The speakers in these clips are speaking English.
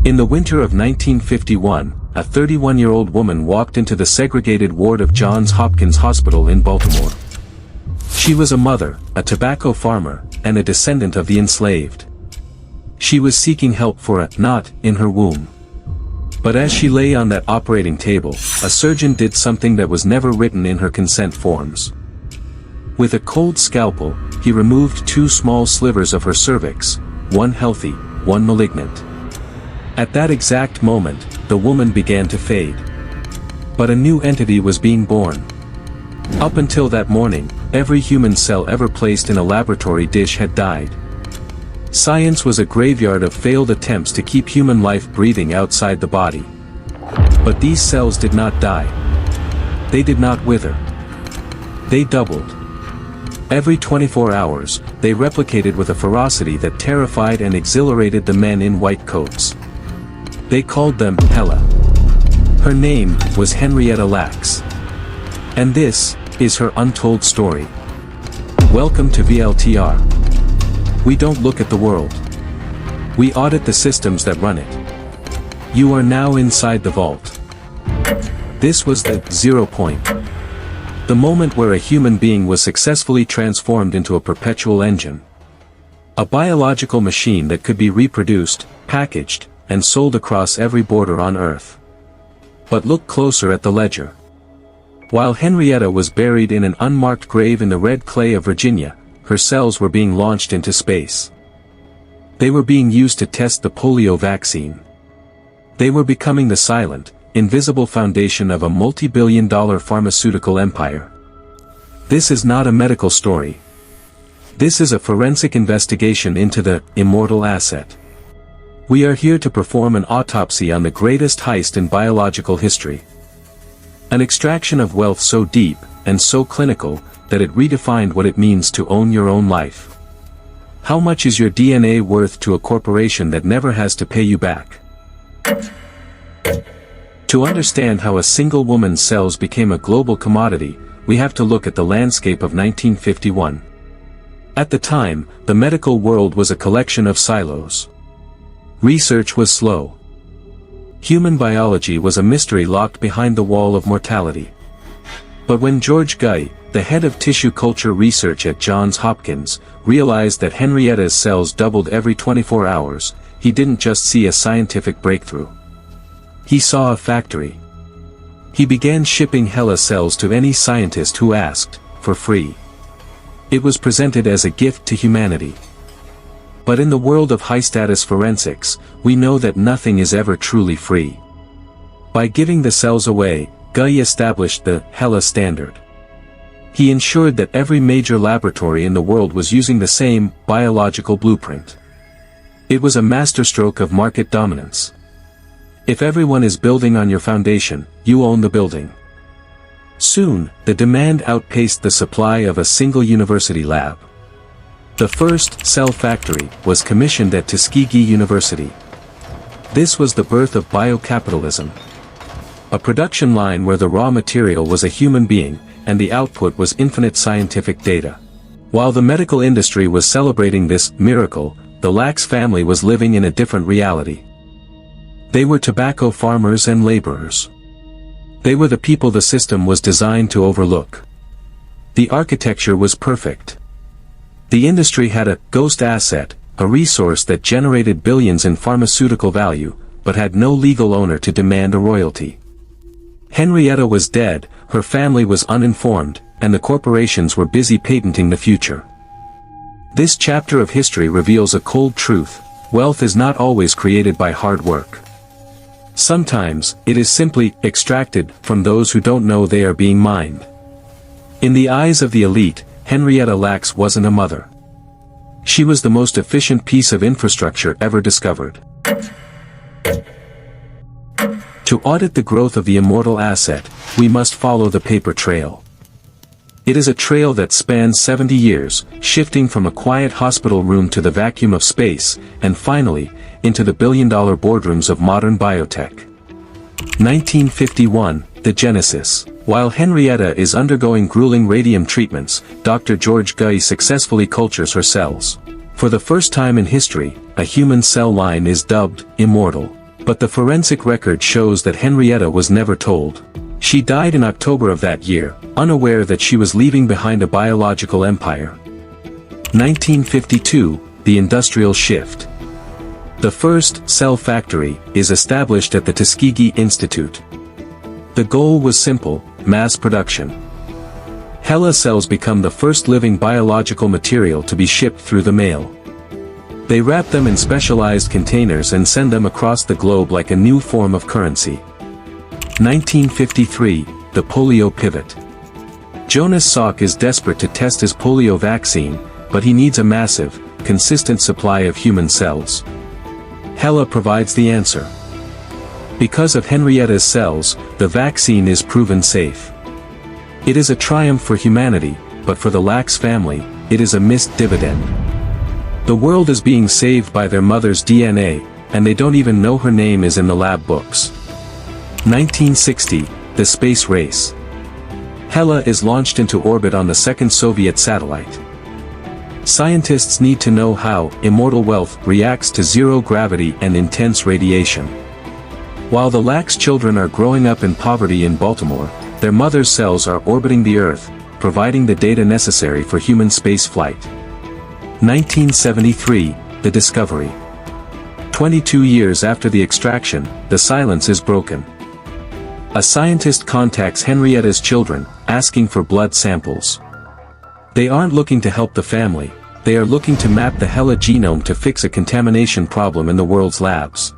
In the winter of 1951, a 31-year-old woman walked into the segregated ward of Johns Hopkins Hospital in Baltimore. She was a mother, a tobacco farmer, and a descendant of the enslaved. She was seeking help for a knot in her womb. But as she lay on that operating table, a surgeon did something that was never written in her consent forms. With a cold scalpel, he removed 2 small slivers of her cervix, one healthy, one malignant. At that exact moment, the woman began to fade. But a new entity was being born. Up until that morning, every human cell ever placed in a laboratory dish had died. Science was a graveyard of failed attempts to keep human life breathing outside the body. But these cells did not die. They did not wither. They doubled. Every 24 hours, they replicated with a ferocity that terrified and exhilarated the men in white coats. They called them HeLa. Her name was Henrietta Lacks. And this is her untold story. Welcome to ValtR. We don't look at the world. We audit the systems that run it. You are now inside the vault. This was the 0 point. The moment where a human being was successfully transformed into a perpetual engine. A biological machine that could be reproduced, packaged, and sold across every border on Earth. But look closer at the ledger. While Henrietta was buried in an unmarked grave in the red clay of Virginia, her cells were being launched into space. They were being used to test the polio vaccine. They were becoming the silent, invisible foundation of a multi-billion-dollar pharmaceutical empire. This is not a medical story. This is a forensic investigation into the immortal asset. We are here to perform an autopsy on the greatest heist in biological history. An extraction of wealth so deep, and so clinical, that it redefined what it means to own your own life. How much is your DNA worth to a corporation that never has to pay you back? To understand how a single woman's cells became a global commodity, we have to look at the landscape of 1951. At the time, the medical world was a collection of silos. Research was slow. Human biology was a mystery locked behind the wall of mortality. But when George Guy, the head of tissue culture research at Johns Hopkins, realized that Henrietta's cells doubled every 24 hours, he didn't just see a scientific breakthrough. He saw a factory. He began shipping HeLa cells to any scientist who asked, for free. It was presented as a gift to humanity. But in the world of high-status forensics, we know that nothing is ever truly free. By giving the cells away, Guy established the HeLa standard. He ensured that every major laboratory in the world was using the same biological blueprint. It was a masterstroke of market dominance. If everyone is building on your foundation, you own the building. Soon, the demand outpaced the supply of a single university lab. The first cell factory was commissioned at Tuskegee University. This was the birth of Bio-Capitalism. A production line where the raw material was a human being, and the output was infinite scientific data. While the medical industry was celebrating this miracle, the Lacks family was living in a different reality. They were tobacco farmers and laborers. They were the people the system was designed to overlook. The architecture was perfect. The industry had a ghost asset, a resource that generated billions in pharmaceutical value, but had no legal owner to demand a royalty. Henrietta was dead, her family was uninformed, and the corporations were busy patenting the future. This chapter of history reveals a cold truth: wealth is not always created by hard work. Sometimes, it is simply extracted from those who don't know they are being mined. In the eyes of the elite, Henrietta Lacks wasn't a mother. She was the most efficient piece of infrastructure ever discovered. To audit the growth of the immortal asset, we must follow the paper trail. It is a trail that spans 70 years, shifting from a quiet hospital room to the vacuum of space, and finally, into the billion-dollar boardrooms of modern biotech. 1951, the genesis. While Henrietta is undergoing grueling radium treatments, Dr. George Guy successfully cultures her cells. For the first time in history, a human cell line is dubbed Immortal. But the forensic record shows that Henrietta was never told. She died in October of that year, unaware that she was leaving behind a biological empire. 1952, the industrial shift. The first cell factory is established at the Tuskegee Institute. The goal was simple: mass production. HeLa cells become the first living biological material to be shipped through the mail. They wrap them in specialized containers and send them across the globe like a new form of currency. 1953, the polio pivot. Jonas Salk is desperate to test his polio vaccine, but he needs a massive, consistent supply of human cells. HeLa provides the answer. Because of Henrietta's cells, the vaccine is proven safe. It is a triumph for humanity, but for the Lacks family, it is a missed dividend. The world is being saved by their mother's DNA, and they don't even know her name is in the lab books. 1960, the space race. HeLa is launched into orbit on the second Soviet satellite. Scientists need to know how Immortal wealth reacts to zero gravity and intense radiation. While the Lacks children are growing up in poverty in Baltimore, their mother's cells are orbiting the Earth, providing the data necessary for human space flight. 1973, the discovery. 22 years after the extraction, the silence is broken. A scientist contacts Henrietta's children, asking for blood samples. They aren't looking to help the family, they are looking to map the HeLa genome to fix a contamination problem in the world's labs.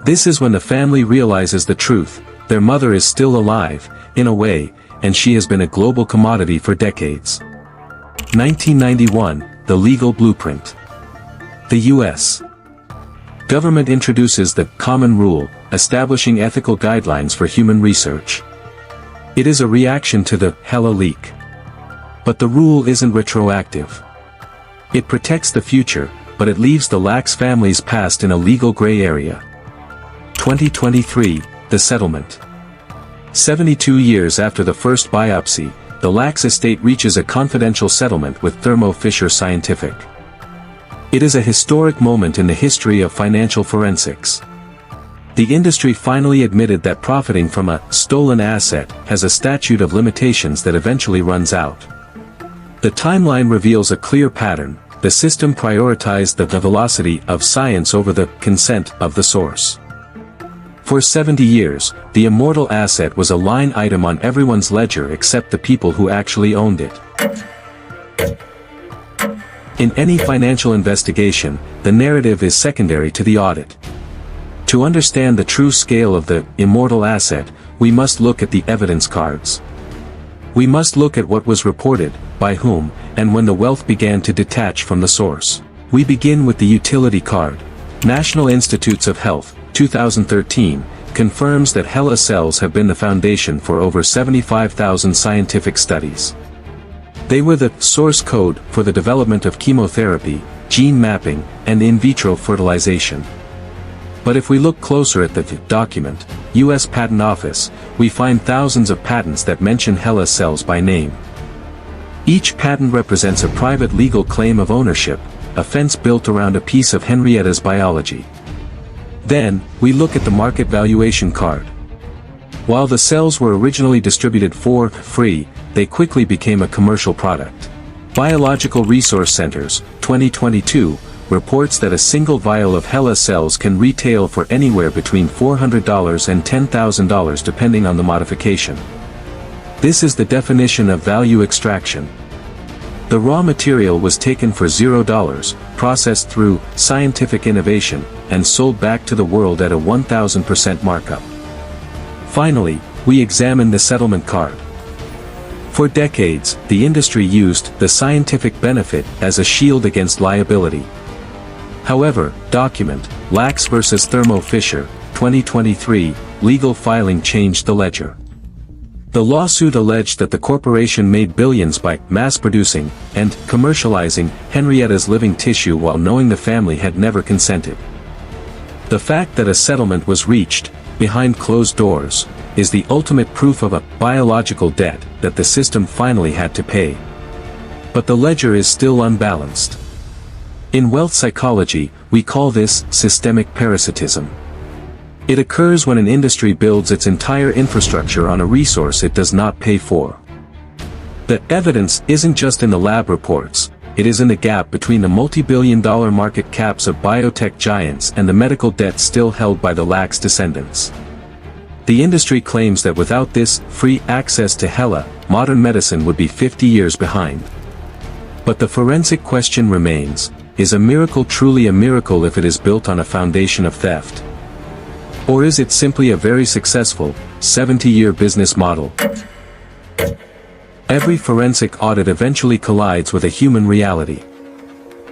This is when the family realizes the truth: their mother is still alive, in a way, and she has been a global commodity for decades. 1991, the legal blueprint. The U.S. government introduces the Common Rule, establishing ethical guidelines for human research. It is a reaction to the HeLa leak. But the rule isn't retroactive. It protects the future, but it leaves the Lacks family's past in a legal gray area. 2023, the settlement. 72 years after the first biopsy, the Lacks estate reaches a confidential settlement with Thermo Fisher Scientific. It is a historic moment in the history of financial forensics. The industry finally admitted that profiting from a stolen asset has a statute of limitations that eventually runs out. The timeline reveals a clear pattern: the system prioritized the velocity of science over the consent of the source. For 70 years, the Immortal asset was a line item on everyone's ledger except the people who actually owned it. In any financial investigation, the narrative is secondary to the audit. To understand the true scale of the Immortal asset, we must look at the evidence cards. We must look at what was reported, by whom, and when the wealth began to detach from the source. We begin with the utility card. National Institutes of Health, 2013, confirms that HeLa cells have been the foundation for over 75,000 scientific studies. They were the source code for the development of chemotherapy, gene mapping, and in vitro fertilization. But if we look closer at the document, U.S. Patent Office, we find thousands of patents that mention HeLa cells by name. Each patent represents a private legal claim of ownership, a fence built around a piece of Henrietta's biology. Then, we look at the market valuation card. While the cells were originally distributed for free, they quickly became a commercial product. Biological Resource Centers, 2022, reports that a single vial of HeLa cells can retail for anywhere between $400 and $10,000 depending on the modification. This is the definition of value extraction. The raw material was taken for $0, processed through scientific innovation, and sold back to the world at a 1,000% markup. Finally, we examine the settlement card. For decades, the industry used the scientific benefit as a shield against liability. However, document, Lacks vs. Thermo Fisher, 2023, legal filing changed the ledger. The lawsuit alleged that the corporation made billions by mass-producing and commercializing Henrietta's living tissue while knowing the family had never consented. The fact that a settlement was reached, behind closed doors, is the ultimate proof of a biological debt that the system finally had to pay. But the ledger is still unbalanced. In wealth psychology, we call this systemic parasitism. It occurs when an industry builds its entire infrastructure on a resource it does not pay for. The evidence isn't just in the lab reports, it is in the gap between the multi-billion-dollar market caps of biotech giants and the medical debt still held by the Lacks descendants. The industry claims that without this free access to HeLa, modern medicine would be 50 years behind. But the forensic question remains, is a miracle truly a miracle if it is built on a foundation of theft? Or is it simply a very successful, 70-year business model? Every forensic audit eventually collides with a human reality.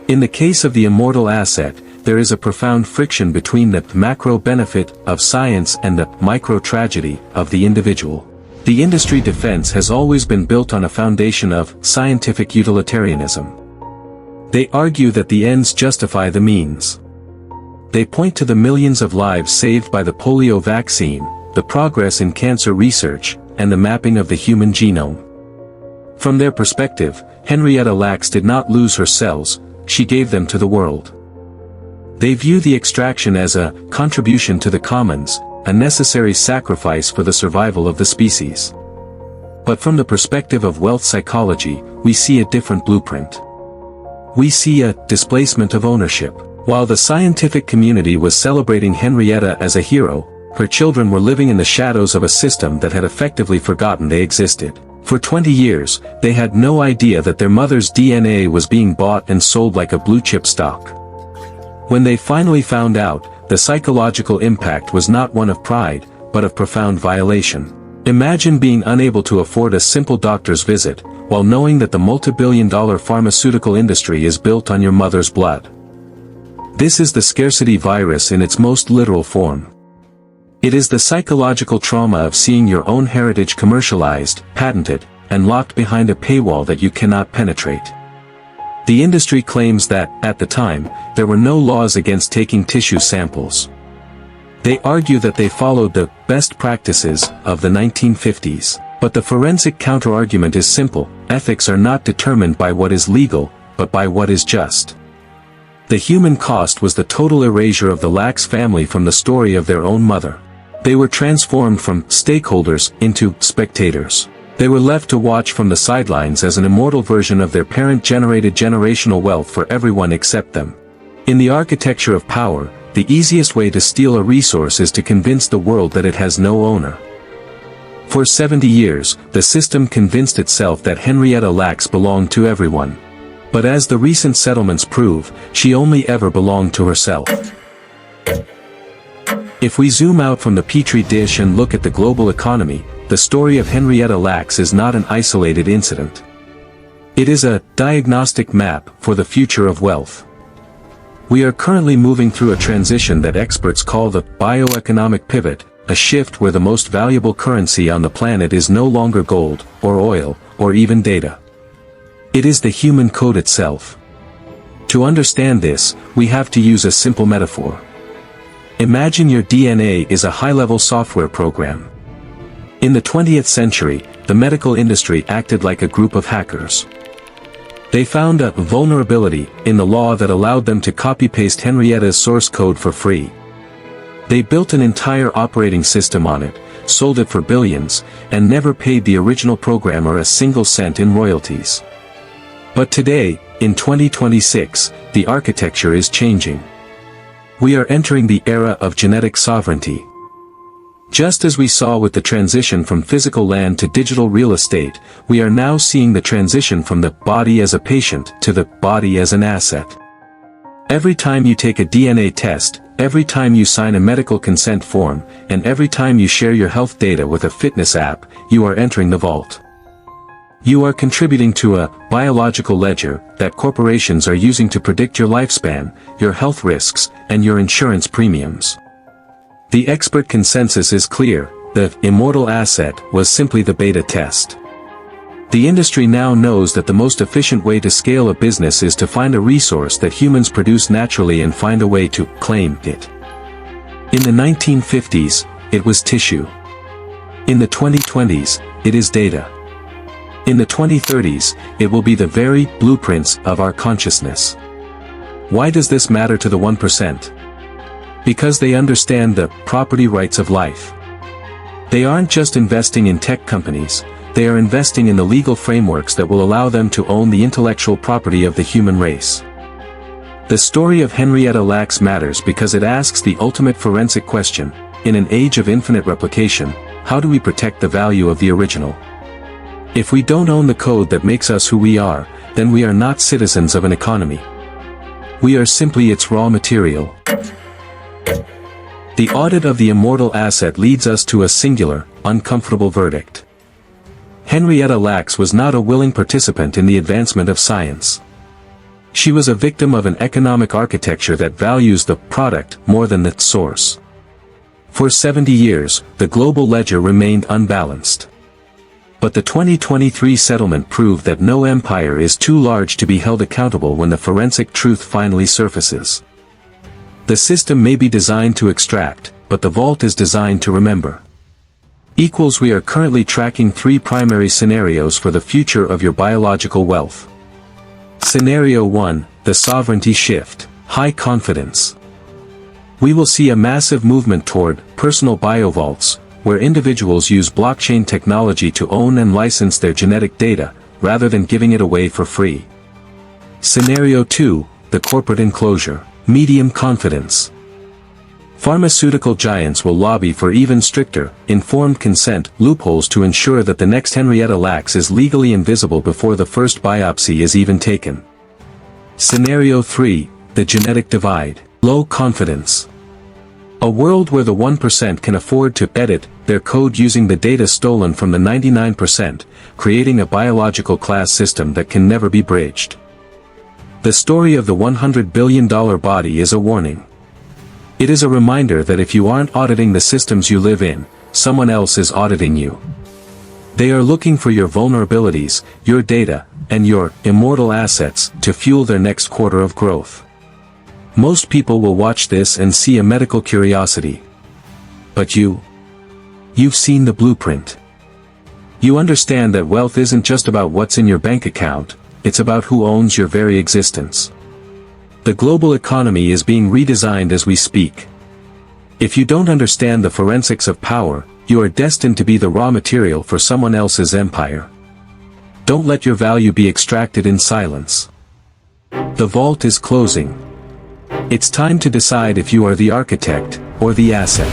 In the case of the Immortal asset, there is a profound friction between the macro benefit of science and the micro tragedy of the individual. The industry defense has always been built on a foundation of scientific utilitarianism. They argue that the ends justify the means. They point to the millions of lives saved by the polio vaccine, the progress in cancer research, and the mapping of the human genome. From their perspective, Henrietta Lacks did not lose her cells, she gave them to the world. They view the extraction as a contribution to the commons, a necessary sacrifice for the survival of the species. But from the perspective of wealth psychology, we see a different blueprint. We see a displacement of ownership. While the scientific community was celebrating Henrietta as a hero, her children were living in the shadows of a system that had effectively forgotten they existed. For 20 years, they had no idea that their mother's DNA was being bought and sold like a blue-chip stock. When they finally found out, the psychological impact was not one of pride, but of profound violation. Imagine being unable to afford a simple doctor's visit, while knowing that the multi-billion-dollar pharmaceutical industry is built on your mother's blood. This is the scarcity virus in its most literal form. It is the psychological trauma of seeing your own heritage commercialized, patented, and locked behind a paywall that you cannot penetrate. The industry claims that, at the time, there were no laws against taking tissue samples. They argue that they followed the best practices of the 1950s. But the forensic counterargument is simple: ethics are not determined by what is legal, but by what is just. The human cost was the total erasure of the Lacks family from the story of their own mother. They were transformed from stakeholders into spectators. They were left to watch from the sidelines as an immortal version of their parent generated generational wealth for everyone except them. In the architecture of power, the easiest way to steal a resource is to convince the world that it has no owner. For 70 years, the system convinced itself that Henrietta Lacks belonged to everyone. But as the recent settlements prove, she only ever belonged to herself. If we zoom out from the petri dish and look at the global economy, the story of Henrietta Lacks is not an isolated incident. It is a diagnostic map for the future of wealth. We are currently moving through a transition that experts call the bioeconomic pivot, a shift where the most valuable currency on the planet is no longer gold, or oil, or even data. It is the human code itself. To understand this, we have to use a simple metaphor. Imagine your DNA is a high-level software program. In the 20th century, the medical industry acted like a group of hackers. They found a vulnerability in the law that allowed them to copy-paste Henrietta's source code for free. They built an entire operating system on it, sold it for billions, and never paid the original programmer a single cent in royalties. But today, in 2026, the architecture is changing. We are entering the era of genetic sovereignty. Just as we saw with the transition from physical land to digital real estate, we are now seeing the transition from the body as a patient to the body as an asset. Every time you take a DNA test, every time you sign a medical consent form, and every time you share your health data with a fitness app, you are entering the vault. You are contributing to a biological ledger that corporations are using to predict your lifespan, your health risks, and your insurance premiums. The expert consensus is clear: the Immortal asset was simply the beta test. The industry now knows that the most efficient way to scale a business is to find a resource that humans produce naturally and find a way to claim it. In the 1950s, it was tissue. In the 2020s, it is data. In the 2030s, it will be the very blueprints of our consciousness. Why does this matter to the 1%? Because they understand the property rights of life. They aren't just investing in tech companies, they are investing in the legal frameworks that will allow them to own the intellectual property of the human race. The story of Henrietta Lacks matters because it asks the ultimate forensic question: in an age of infinite replication, how do we protect the value of the original? If we don't own the code that makes us who we are, then we are not citizens of an economy. We are simply its raw material. The audit of the Immortal asset leads us to a singular, uncomfortable verdict. Henrietta Lacks was not a willing participant in the advancement of science. She was a victim of an economic architecture that values the product more than its source. For 70 years, the global ledger remained unbalanced. But the 2023 settlement proved that no empire is too large to be held accountable when the forensic truth finally surfaces. The system may be designed to extract, but the vault is designed to remember. We are currently tracking 3 primary scenarios for the future of your biological wealth. Scenario 1, the sovereignty shift, high confidence. We will see a massive movement toward personal biovaults, where individuals use blockchain technology to own and license their genetic data, rather than giving it away for free. Scenario 2, the corporate enclosure, medium confidence. Pharmaceutical giants will lobby for even stricter, informed consent loopholes to ensure that the next Henrietta Lacks is legally invisible before the first biopsy is even taken. Scenario 3, the genetic divide, low confidence. A world where the 1% can afford to edit their code using the data stolen from the 99%, creating a biological class system that can never be bridged. The story of the $100 billion body is a warning. It is a reminder that if you aren't auditing the systems you live in, someone else is auditing you. They are looking for your vulnerabilities, your data, and your immortal assets to fuel their next quarter of growth. Most people will watch this and see a medical curiosity. But you've seen the blueprint. You understand that wealth isn't just about what's in your bank account, it's about who owns your very existence. The global economy is being redesigned as we speak. If you don't understand the forensics of power, you are destined to be the raw material for someone else's empire. Don't let your value be extracted in silence. The vault is closing. It's time to decide if you are the architect, or the asset.